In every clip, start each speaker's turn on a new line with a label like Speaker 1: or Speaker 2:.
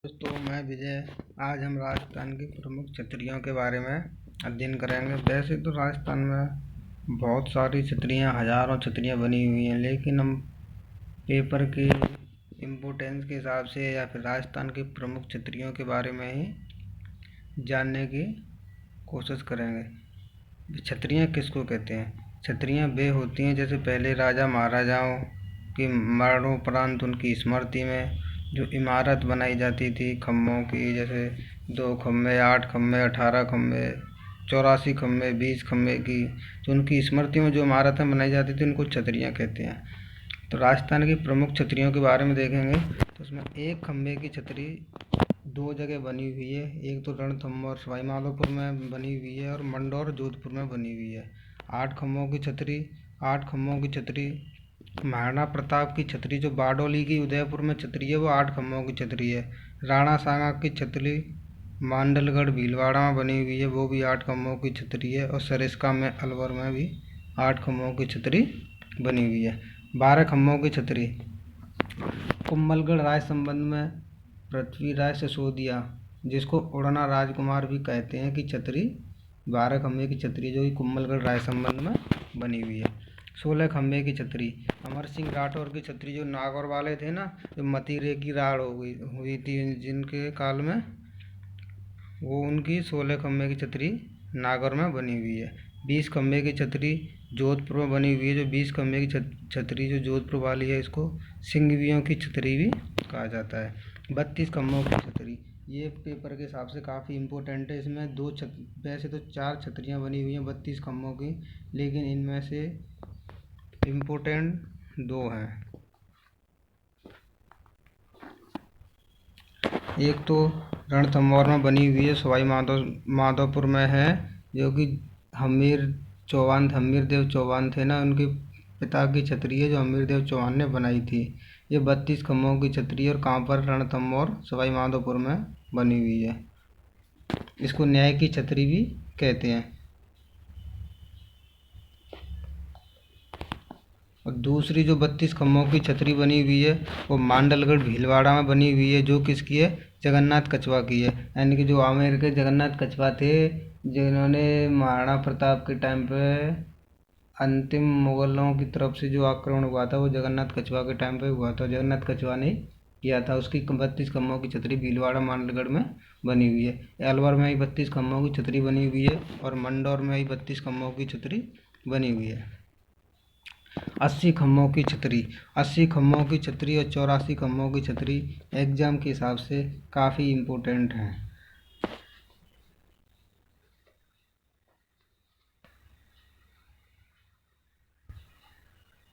Speaker 1: दोस्तों, मैं विजय। आज हम राजस्थान की प्रमुख छतरियों के बारे में अध्ययन करेंगे। वैसे तो राजस्थान में बहुत सारी छतरियाँ, हजारों छतरियाँ बनी हुई हैं, लेकिन हम पेपर के इम्पोर्टेंस के हिसाब से या फिर राजस्थान की प्रमुख छतरियों के बारे में ही जानने की कोशिश करेंगे। छतरियाँ किसको कहते हैं? छतरियाँ वे होती हैं जैसे पहले राजा महाराजाओं के मरणोपरांत उनकी स्मृति में जो इमारत बनाई जाती थी खम्भों की, जैसे 2 खम्भे, 8 खम्भे, 18 खम्भे, 84 खम्भे, 20 खम्भे की, तो उनकी स्मृति में जो इमारतें बनाई जाती थी उनको छतरियाँ कहते हैं। तो राजस्थान की प्रमुख छतरियों के बारे में देखेंगे तो उसमें 1 खम्भे की छतरी 2 जगह बनी हुई है। एक तो रणथंभौर सवाईमाधोपुर में बनी हुई है और मंडौर जोधपुर में बनी हुई है। 8 खम्भों की छतरी महाराणा प्रताप की छतरी जो बारडोली की उदयपुर में छतरी है वो 8 खम्भों की छतरी है। राणा सांगा की छतरी मांडलगढ़ भीलवाड़ा में बनी हुई है, वो भी 8 खम्भों की छतरी है। और सरिस्का में अलवर में भी 8 खम्भों की छतरी बनी हुई है। 12 खम्भों की छतरी कुंभलगढ़ राज संबंध में पृथ्वीराज सिसोदिया, जिसको उड़ना राजकुमार भी कहते हैं, की छतरी 12 खम्भे की छतरी जो कि कुंभलगढ़ राज संबंध में बनी हुई है। 16 खम्भे की छतरी अमर सिंह राठौर की छतरी जो नागौर वाले थे ना, जो मतीरे की राड़ हुई थी जिनके काल में, वो उनकी 16 खम्भे की छतरी नागौर में बनी हुई है। 20 खम्भे की छतरी जोधपुर में बनी हुई है। जो 20 खम्भे की छतरी जो जोधपुर वाली है, इसको सिंघवियों की छतरी भी कहा जाता है। 32 खम्भों की छतरी, ये पेपर के हिसाब से काफ़ी इम्पोर्टेंट है। इसमें वैसे तो 4 छतरियाँ बनी हुई हैं 32 खम्भों की, लेकिन इनमें से इम्पोर्टेंट 2 हैं। एक तो रणथंभौर में बनी हुई है, सवाई माधोपुर में है, जो कि हमीर देव चौहान थे ना, उनके पिता की छतरी है जो हमीर देव चौहान ने बनाई थी। ये 32 खम्भों की छतरी है और कहाँ पर? रणथंभौर सवाई माधोपुर में बनी हुई है। इसको न्याय की छतरी भी कहते हैं। और दूसरी जो 32 खम्भों की छतरी बनी हुई है वो मांडलगढ़ भीलवाड़ा में बनी हुई है, जो किसकी है? जगन्नाथ कछवा की है। यानी कि जो आमेर के जगन्नाथ कछवा थे, जिन्होंने महाराणा प्रताप के टाइम पे अंतिम मुगलों की तरफ से जो आक्रमण हुआ था वो जगन्नाथ कछवा के टाइम पे हुआ था। जगन्नाथ कछवा ने किया था। उसकी 32 खम्भों की छतरी भीलवाड़ा मांडलगढ़ में बनी हुई है। अलवर में ही 32 खम्भों की छतरी बनी हुई है और मंडौर में ही 32 खम्भों की छतरी बनी हुई है। 80 खम्भों की छतरी 80 खम्भों की छतरी और 84 खम्भों की छतरी एग्जाम के हिसाब से काफ़ी इम्पोर्टेंट हैं।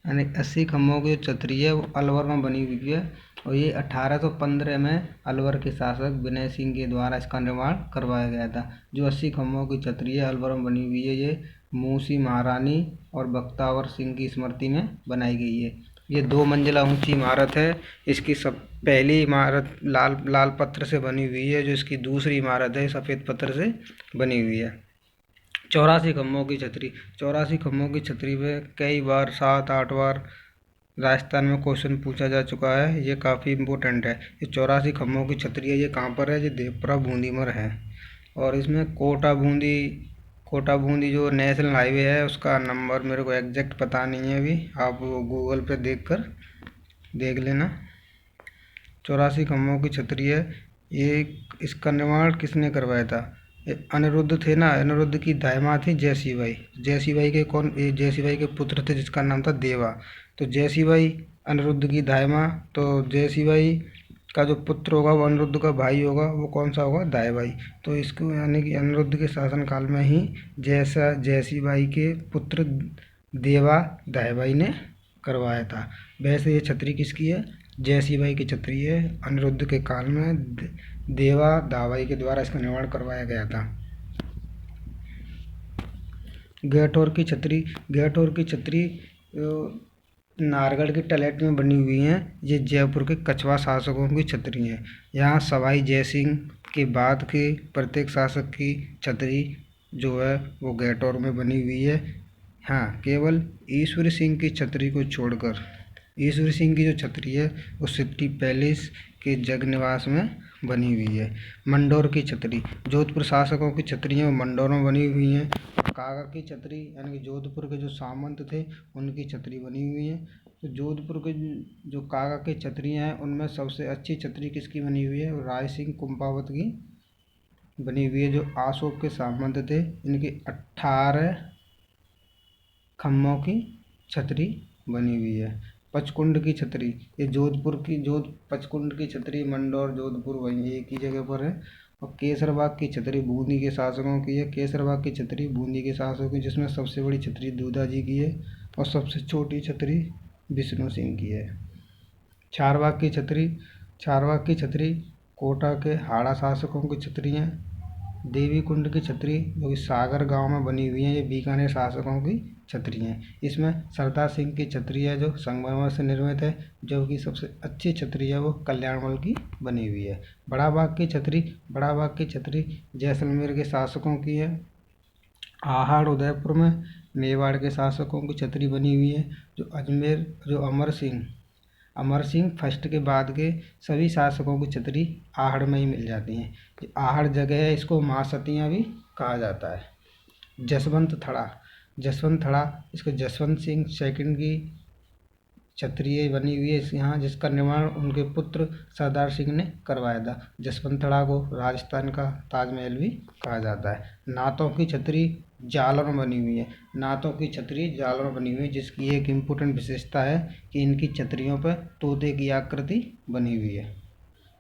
Speaker 1: यानी 80 खम्भों की जो छतरी है वो अलवर में बनी हुई है और ये 1815 में अलवर के शासक विनय सिंह के द्वारा इसका निर्माण करवाया गया था। जो 80 खम्भों की छतरी है अलवर में बनी हुई है, ये मूसी महारानी और बख्तावर सिंह की स्मृति में बनाई गई है। ये 2 मंजिला ऊंची इमारत है। इसकी सब पहली इमारत लाल पत्थर से बनी हुई है, जो इसकी दूसरी इमारत है सफ़ेद पत्थर से बनी हुई है। 84 खम्भों की छतरी 84 खम्भों की छतरी पे कई बार 7-8 बार राजस्थान में क्वेश्चन पूछा जा चुका है। ये काफ़ी इम्पोर्टेंट है। ये 84 खम्भों की छतरी है। ये कहाँ पर है? ये देवपुरा बूंदी में है। और इसमें कोटा बूंदी जो नेशनल हाईवे है उसका नंबर मेरे को एग्जैक्ट पता नहीं है अभी, आप वो गूगल पे देख लेना। 84 खम्भों की छतरी है। ये इसका निर्माण किसने करवाया था? अनिरुद्ध थे ना, अनिरुद्ध की दाई थी जयसीबाई। जयसीबाई के पुत्र थे जिसका नाम था देवा। तो जयसीबाई अनिरुद्ध की दाई माँ, तो जयसीबाई का जो पुत्र होगा वो अनिरुद्ध का भाई होगा, वो कौन सा होगा? दाई भाई। तो इसको यानी कि अनिरुद्ध के शासनकाल में ही जयसीबाई के पुत्र देवा दाई भाई ने करवाया था। वैसे ये छतरी किसकी है? जयसीबाई की छतरी है। अनिरुद्ध के काल में देवा दावाई के द्वारा इसका निर्माण करवाया गया था। गेठौर की छतरी नारगढ़ की तलहट में बनी हुई हैं। ये जयपुर के कछवा शासकों की छतरी हैं। यहाँ सवाई जयसिंह के बाद के प्रत्येक शासक की छतरी जो है वो गेठौर में बनी हुई है। हाँ, केवल ईश्वरी सिंह की छतरी को छोड़कर ईश्वरी सिंह की जो छतरी है वो सिटी पैलेस के जग निवास में बनी हुई है। मंडोर की छतरी, जोधपुर शासकों की छतरियाँ मंडोर में बनी हुई हैं। कागा की छतरी यानी कि जोधपुर के जो सामंत थे उनकी छतरी बनी हुई है। तो जोधपुर के जो कागा की छतरियाँ हैं उनमें सबसे अच्छी छतरी किसकी बनी हुई है? राय सिंह कुंपावत की बनी हुई है, जो अशोक के सामंत थे। इनकी 18 खम्भों की छतरी बनी हुई है। पचकुंड की छतरी, ये जोधपुर की पचकुंड की छतरी मंडौर जोधपुर वहीं एक ही जगह पर है। और केसरबाग की छतरी बूंदी के शासकों की है। केसरबाग की छतरी बूंदी के शासकों की, जिसमें सबसे बड़ी छतरी दूधा जी की है और सबसे छोटी छतरी विष्णु सिंह की है। चारबाग की छतरी, चारबाग की छतरी कोटा के हाड़ा शासकों की छतरी हैं। देवी कुंड की छतरी जो कि सागर गांव में बनी हुई है, ये बीकानेर शासकों की छतरी हैं। इसमें सरदार सिंह की छतरी है जो संगमरमर से निर्मित है, जो कि सबसे अच्छी छतरी है वो कल्याणमल की बनी हुई है। बड़ा बाग की छतरी, बड़ा बाग की छतरी जैसलमेर के शासकों की है। आहड़ उदयपुर में मेवाड़ के शासकों की छतरी बनी हुई है। जो अजमेर जो अमर सिंह फर्स्ट के बाद के सभी शासकों की छतरी आहड़ में ही मिल जाती हैं। ये आहड़ जगह है, इसको महासतियाँ भी कहा जाता है। जसवंत थड़ा इसको जसवंत सिंह सेकंड की छतरी बनी हुई है यहाँ, जिसका निर्माण उनके पुत्र सरदार सिंह ने करवाया था। जसवंत थड़ा को राजस्थान का ताजमहल भी कहा जाता है। नातों की छतरी जालर में बनी हुई है। नातों की छतरी जालर में बनी हुई है, जिसकी एक इम्पोर्टेंट विशेषता है कि इनकी छतरियों पर तोते की आकृति बनी हुई है।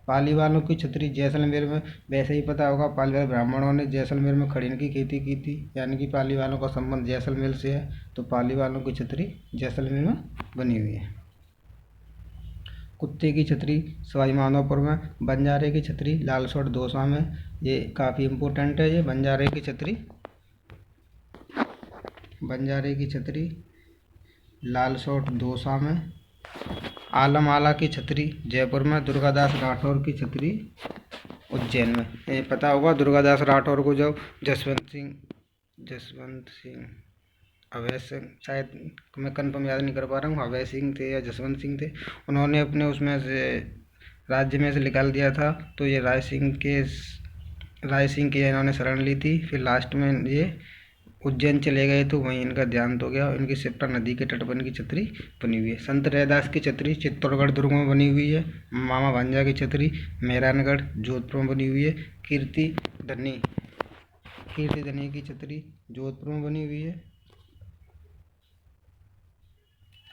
Speaker 1: पाली वालों की छतरी जैसलमेर में, वैसे ही पता होगा पाली वाले ब्राह्मणों ने जैसलमेर में खड़ीन की खेती की थी, यानी कि पाली वालों का संबंध जैसलमेर से है, तो पाली वालों की छतरी जैसलमेर में बनी हुई है। कुत्ते की छतरी सवाई माधोपुर में। बंजारे की छतरी लालसोट दौसा में, ये काफ़ी इम्पोर्टेंट है। ये बंजारे की छतरी लालसोट दौसा में। आलम आला की छतरी जयपुर में। दुर्गादास राठौर की छतरी उज्जैन में। ये पता होगा दुर्गादास राठौर को जब जसवंत सिंह अवैध सिंह, शायद मैं कन्फर्म याद नहीं कर पा रहा हूँ, अवैध सिंह थे या जसवंत सिंह थे, उन्होंने अपने उसमें से राज्य में से निकाल दिया था। तो ये राय सिंह की इन्होंने शरण ली थी। फिर लास्ट में ये उज्जैन चले गए तो वहीं इनका देहांत हो गया। इनकी सिप्रा नदी के तट पर इनकी छतरी बनी हुई है। संत रैदास की छतरी चित्तौड़गढ़ दुर्ग में बनी हुई है। मामा भांजा की छतरी मेहरानगढ़ जोधपुर में बनी हुई है। कीर्ति धनी की छतरी जोधपुर में बनी हुई है।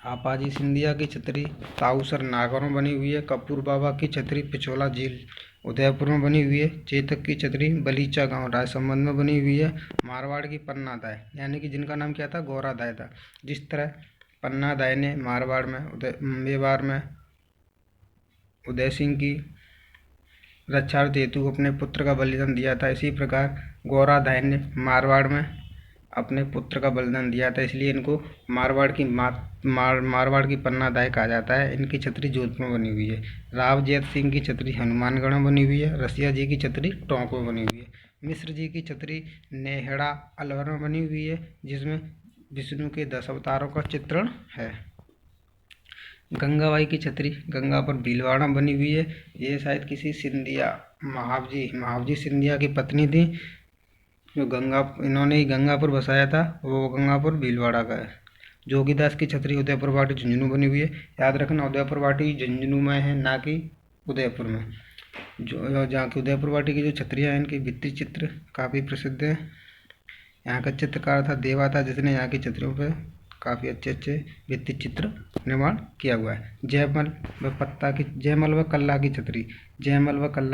Speaker 1: आपाजी सिंधिया की छतरी ताऊसर नागौर में बनी हुई है। कपूर बाबा की छतरी पिछोला झील उदयपुर में बनी हुई है। चेतक की छतरी बलीचा गांव राजसमंद में बनी हुई है। मारवाड़ की पन्ना दाय, यानी कि जिनका नाम क्या था? गौरा दाय था। जिस तरह पन्ना दाय ने मारवाड़ में मेवाड़ में उदय सिंह की रक्षार्थ हेतु अपने पुत्र का बलिदान दिया था, इसी प्रकार गौरा दाय ने मारवाड़ में अपने पुत्र का बलिदान दिया था, इसलिए इनको मारवाड़ की पन्ना दाय कहा जाता है। इनकी छतरी जोधपुर में बनी हुई है। राव जैत सिंह की छतरी हनुमानगढ़ में बनी हुई है। रसिया जी की छतरी टोंक में बनी हुई है। मिश्र जी की छतरी नेहड़ा अलवर में बनी हुई है, जिसमें विष्णु के 10 अवतारों का चित्रण है। गंगाबाई की छतरी गंगापुर भीलवाड़ा में बनी हुई है। ये शायद किसी सिंधिया महावजी सिंधिया की पत्नी थी, जो इन्होंने ही गंगापुर बसाया था, वो गंगापुर भीलवाड़ा का है। जोगीदास की छतरी उदयपुर वाटी झुंझुनू बनी हुई है। याद रखना उदयपुर वाटी झुंझुनू में है, ना कि उदयपुर में। जो जहाँ की उदयपुर वाटी की जो छतरियाँ हैं, इनके भित्ति चित्र काफ़ी प्रसिद्ध है। यहाँ का चित्रकार था देवा था, जिसने यहाँ की छतरियों पर काफ़ी अच्छे भित्ति चित्र निर्माण किया हुआ है। जयमल व कल्ला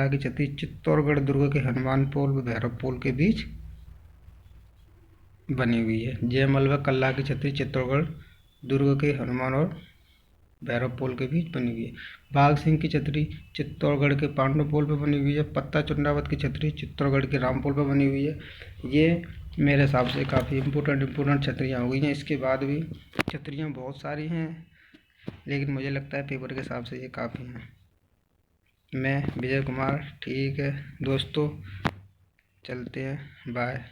Speaker 1: की छतरी चित्तौड़गढ़ दुर्ग के हनुमान पोल व भैरव पोल के बीच बनी हुई है। जयमल व कल्ला की छतरी चित्तौड़गढ़ दुर्ग के हनुमान और भैरव पोल के बीच बनी हुई है। बाघ सिंह की छतरी चित्तौड़गढ़ के पांडव पोल पर बनी हुई है। पत्ता चुंडावत की छतरी चित्तौड़गढ़ के राम पोल पर बनी हुई है। ये मेरे हिसाब से काफ़ी इम्पोर्टेंट छतरियाँ हो गई हैं। इसके बाद भी छतरियाँ बहुत सारी हैं, लेकिन मुझे लगता है पेपर के हिसाब से ये काफ़ी हैं। मैं विजय कुमार, ठीक है दोस्तों, चलते हैं, बाय।